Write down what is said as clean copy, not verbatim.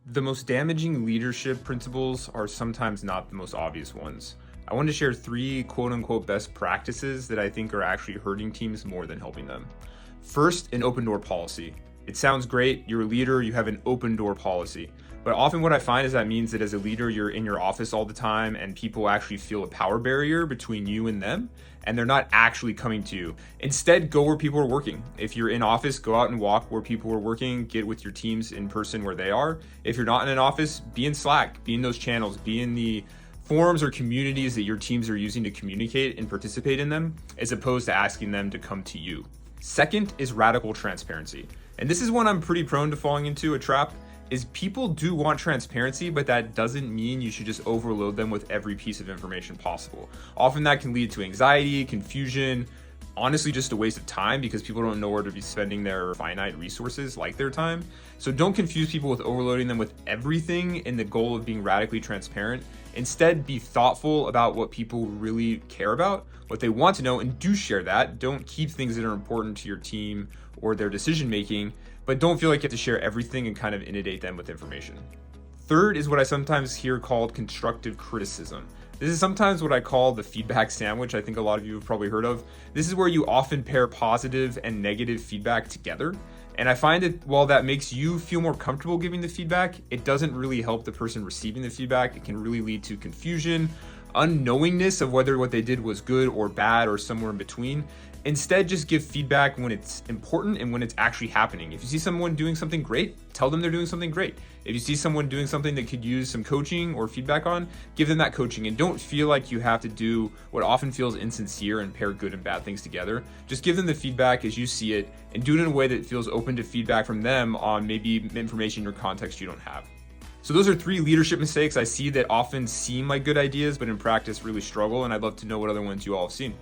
The most damaging leadership principles are sometimes not the most obvious ones. I want to share three quote unquote best practices that I think are actually hurting teams more than helping them. First, an open door policy. It sounds great, you're a leader, you have an open door policy. But often what I find is that means that as a leader, you're in your office all the time and people actually feel a power barrier between you and them, and they're not actually coming to you. Instead, go where people are working. If you're in office, go out and walk where people are working, get with your teams in person where they are. If you're not in an office, be in Slack, be in those channels, be in the forums or communities that your teams are using to communicate and participate in them, as opposed to asking them to come to you. Second is radical transparency. And this is one I'm pretty prone to falling into a trap, is people do want transparency, but that doesn't mean you should just overload them with every piece of information possible. Often that can lead to anxiety, confusion, honestly just a waste of time because people don't know where to be spending their finite resources like their time. So don't confuse people with overloading them with everything in the goal of being radically transparent. Instead, be thoughtful about what people really care about, what they want to know, and do share that. Don't keep things that are important to your team or their decision making, but don't feel like you have to share everything and kind of inundate them with information. Third is what I sometimes hear called constructive criticism. This is sometimes what I call the feedback sandwich. I think a lot of you have probably heard of. This is where you often pair positive and negative feedback together. And I find that while that makes you feel more comfortable giving the feedback, it doesn't really help the person receiving the feedback. It can really lead to confusion, unknowingness of whether what they did was good or bad or somewhere in between. Instead, just give feedback when it's important and when it's actually happening. If you see someone doing something great, tell them they're doing something great. If you see someone doing something that could use some coaching or feedback on, give them that coaching, and don't feel like you have to do what often feels insincere and pair good and bad things together. Just give them the feedback as you see it and do it in a way that feels open to feedback from them on maybe information or context you don't have. So those are three leadership mistakes I see that often seem like good ideas, but in practice really struggle, and I'd love to know what other ones you all have seen.